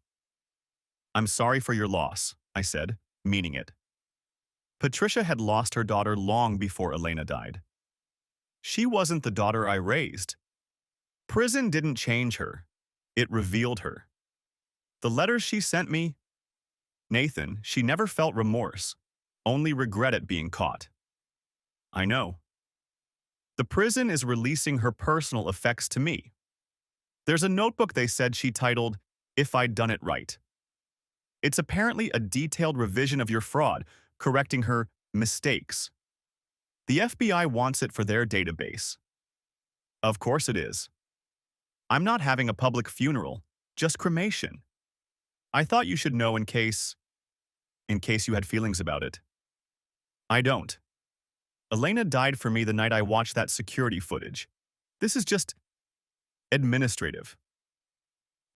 I'm sorry for your loss, I said, meaning it. Patricia had lost her daughter long before Elena died. She wasn't the daughter I raised. Prison didn't change her. It revealed her. The letters she sent me, Nathan, she never felt remorse, only regret at being caught. I know. The prison is releasing her personal effects to me. There's a notebook they said she titled, If I'd Done It Right. It's apparently a detailed revision of your fraud, correcting her mistakes. The FBI wants it for their database. Of course it is. I'm not having a public funeral, just cremation. I thought you should know in case you had feelings about it. I don't. Elena died for me the night I watched that security footage. This is just administrative.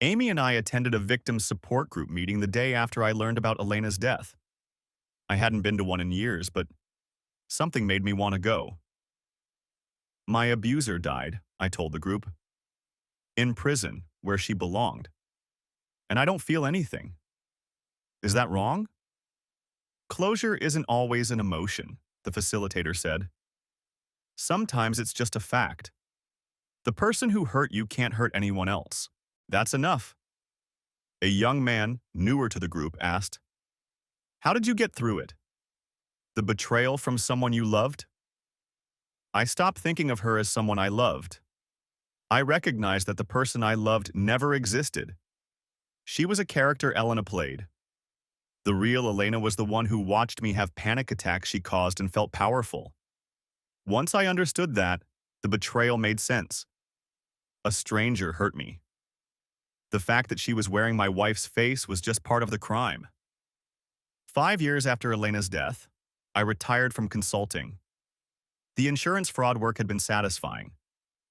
Amy and I attended a victim support group meeting the day after I learned about Elena's death. I hadn't been to one in years, but something made me want to go. My abuser died, I told the group. In prison, where she belonged. And I don't feel anything. Is that wrong? Closure isn't always an emotion, the facilitator said. Sometimes it's just a fact. The person who hurt you can't hurt anyone else. That's enough. A young man, newer to the group, asked, How did you get through it? The betrayal from someone you loved? I stopped thinking of her as someone I loved. I recognized that the person I loved never existed. She was a character Elena played. The real Elena was the one who watched me have panic attacks she caused and felt powerful. Once I understood that, the betrayal made sense. A stranger hurt me. The fact that she was wearing my wife's face was just part of the crime. 5 years after Elena's death, I retired from consulting. The insurance fraud work had been satisfying.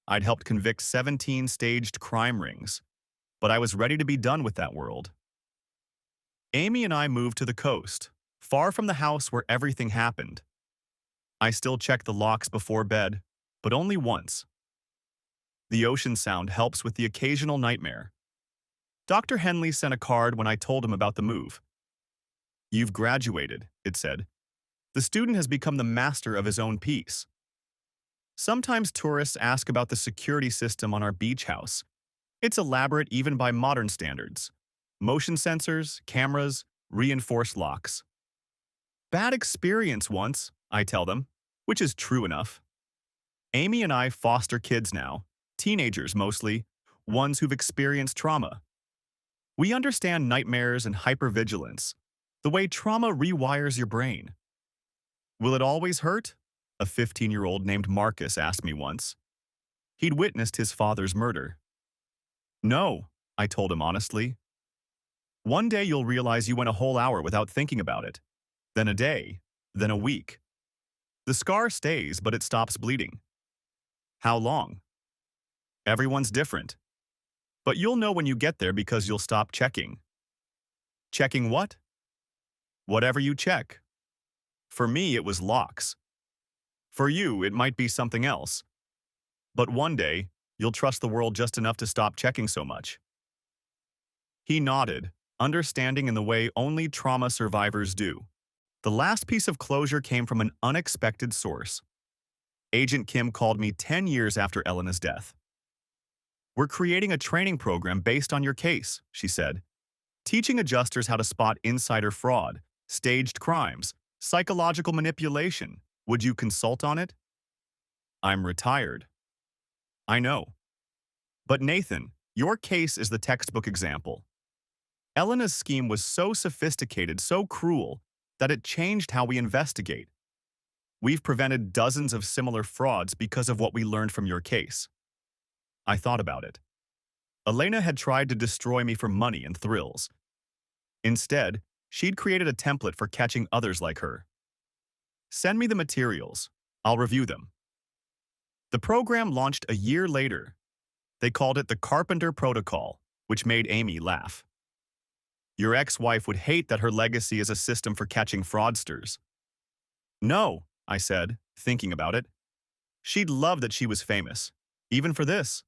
I'd helped convict 17 staged crime rings, but I was ready to be done with that world. Amy and I moved to the coast, far from the house where everything happened. I still check the locks before bed, but only once. The ocean sound helps with the occasional nightmare. Dr. Henley sent a card when I told him about the move. You've graduated, it said. The student has become the master of his own peace. Sometimes tourists ask about the security system on our beach house. It's elaborate even by modern standards. Motion sensors, cameras, reinforced locks. Bad experience once, I tell them, which is true enough. Amy and I foster kids now, teenagers mostly, ones who've experienced trauma. We understand nightmares and hypervigilance, the way trauma rewires your brain. Will it always hurt? A 15-year-old named Marcus asked me once. He'd witnessed his father's murder. No, I told him honestly. One day you'll realize you went a whole hour without thinking about it. Then a day, then a week. The scar stays, but it stops bleeding. How long? Everyone's different. But you'll know when you get there because you'll stop checking. Checking what? Whatever you check. For me, it was locks. For you, it might be something else. But one day, you'll trust the world just enough to stop checking so much. He nodded, understanding in the way only trauma survivors do. The last piece of closure came from an unexpected source. Agent Kim called me 10 years after Elena's death. We're creating a training program based on your case, she said, teaching adjusters how to spot insider fraud, staged crimes, psychological manipulation. Would you consult on it? I'm retired. I know. But Nathan, your case is the textbook example. Elena's scheme was so sophisticated, so cruel, that it changed how we investigate. We've prevented dozens of similar frauds because of what we learned from your case. I thought about it. Elena had tried to destroy me for money and thrills. Instead, she'd created a template for catching others like her. Send me the materials. I'll review them. The program launched a year later. They called it the Carpenter Protocol, which made Amy laugh. Your ex-wife would hate that her legacy is a system for catching fraudsters. No, I said, thinking about it. She'd love that she was famous, even for this.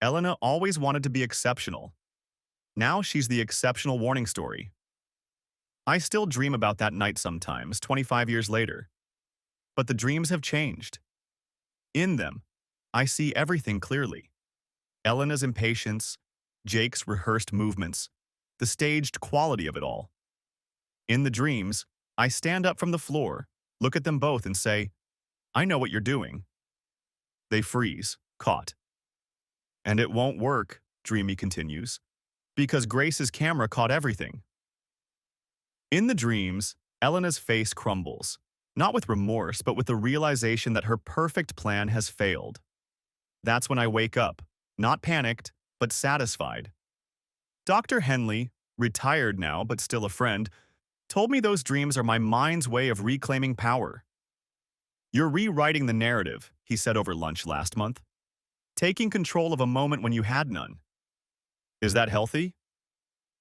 Elena always wanted to be exceptional. Now she's the exceptional warning story. I still dream about that night sometimes, 25 years later. But the dreams have changed. In them, I see everything clearly. Elena's impatience, Jake's rehearsed movements, the staged quality of it all. In the dreams, I stand up from the floor, look at them both and say, I know what you're doing. They freeze, caught. And it won't work, Dreamy continues, because Grace's camera caught everything. In the dreams, Elena's face crumbles, not with remorse, but with the realization that her perfect plan has failed. That's when I wake up, not panicked, but satisfied. Dr. Henley, retired now but still a friend, told me those dreams are my mind's way of reclaiming power. You're rewriting the narrative, he said over lunch last month. Taking control of a moment when you had none. Is that healthy?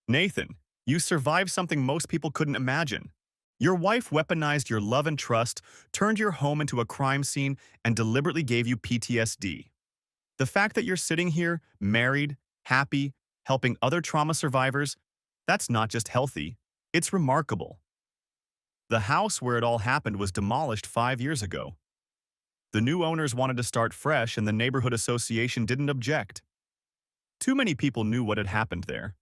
Nathan, you survived something most people couldn't imagine. Your wife weaponized your love and trust, turned your home into a crime scene, and deliberately gave you PTSD. The fact that you're sitting here, married, happy, helping other trauma survivors, that's not just healthy, it's remarkable. The house where it all happened was demolished 5 years ago. The new owners wanted to start fresh and the neighborhood association didn't object. Too many people knew what had happened there.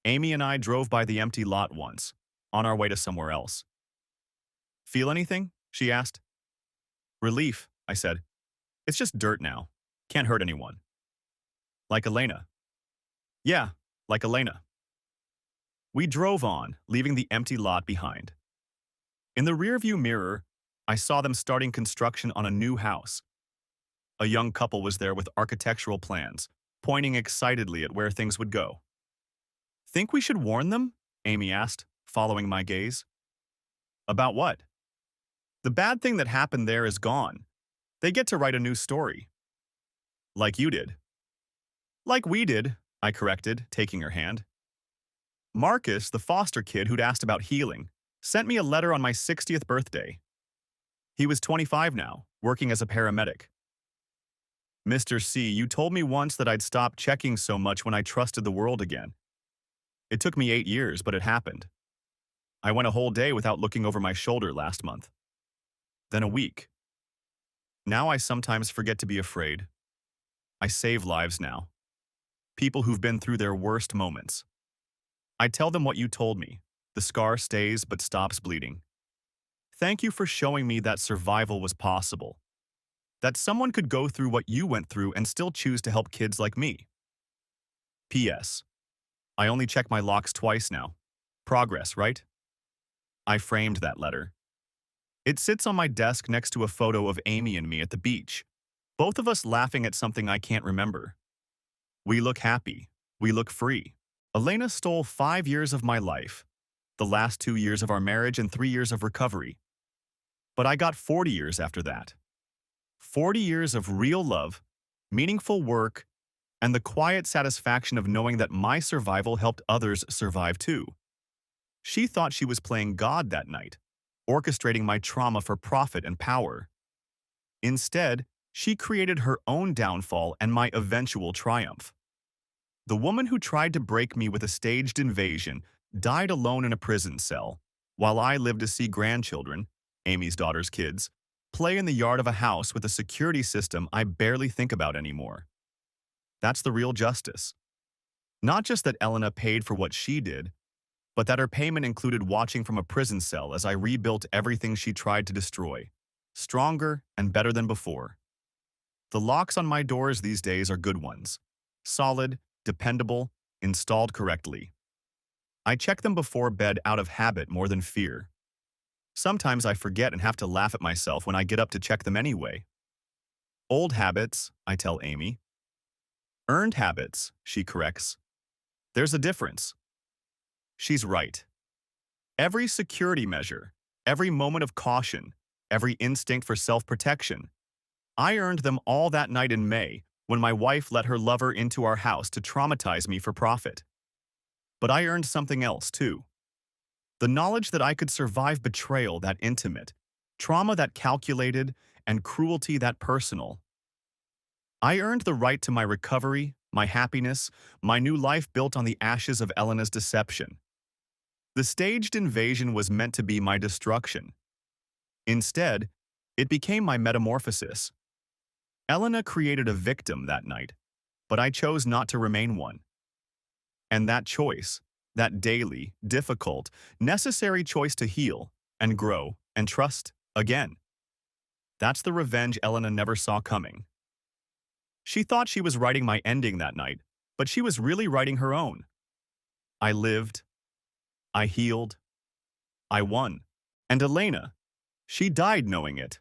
Amy and I drove by the empty lot once, on our way to somewhere else. Feel anything? She asked. Relief, I said. It's just dirt now. Can't hurt anyone. Like Elena. Yeah, like Elena. We drove on, leaving the empty lot behind. In the rearview mirror, I saw them starting construction on a new house. A young couple was there with architectural plans, pointing excitedly at where things would go. Think we should warn them? Amy asked, following my gaze. About what? The bad thing that happened there is gone. They get to write a new story. Like you did. Like we did, I corrected, taking her hand. Marcus, the foster kid who'd asked about healing, sent me a letter on my 60th birthday. He was 25 now, working as a paramedic. Mr. C, you told me once that I'd stop checking so much when I trusted the world again. It took me 8 years, but it happened. I went a whole day without looking over my shoulder last month. Then a week. Now I sometimes forget to be afraid. I save lives now. People who've been through their worst moments. I tell them what you told me. The scar stays but stops bleeding. Thank you for showing me that survival was possible. That someone could go through what you went through and still choose to help kids like me. P.S. I only check my locks twice now. Progress, right? I framed that letter. It sits on my desk next to a photo of Amy and me at the beach, both of us laughing at something I can't remember. We look happy. We look free. Elena stole 5 years of my life, the last 2 years of our marriage and 3 years of recovery. But I got 40 years after that. 40 years of real love, meaningful work, and the quiet satisfaction of knowing that my survival helped others survive too. She thought she was playing God that night, orchestrating my trauma for profit and power. Instead, she created her own downfall and my eventual triumph. The woman who tried to break me with a staged invasion died alone in a prison cell, while I lived to see grandchildren, Amy's daughter's kids, play in the yard of a house with a security system I barely think about anymore. That's the real justice. Not just that Elena paid for what she did, but that her payment included watching from a prison cell as I rebuilt everything she tried to destroy, stronger and better than before. The locks on my doors these days are good ones, solid, dependable, installed correctly. I check them before bed out of habit more than fear. Sometimes I forget and have to laugh at myself when I get up to check them anyway. Old habits, I tell Amy. Earned habits, she corrects. There's a difference. She's right. Every security measure, every moment of caution, every instinct for self-protection, I earned them all that night in May when my wife let her lover into our house to traumatize me for profit. But I earned something else, too. The knowledge that I could survive betrayal that intimate, trauma that calculated, and cruelty that personal. I earned the right to my recovery, my happiness, my new life built on the ashes of Elena's deception. The staged invasion was meant to be my destruction. Instead, it became my metamorphosis. Elena created a victim that night, but I chose not to remain one. And that choice, that daily, difficult, necessary choice to heal and grow and trust again, that's the revenge Elena never saw coming. She thought she was writing my ending that night, but she was really writing her own. I lived, I healed, I won. And Elena, she died knowing it.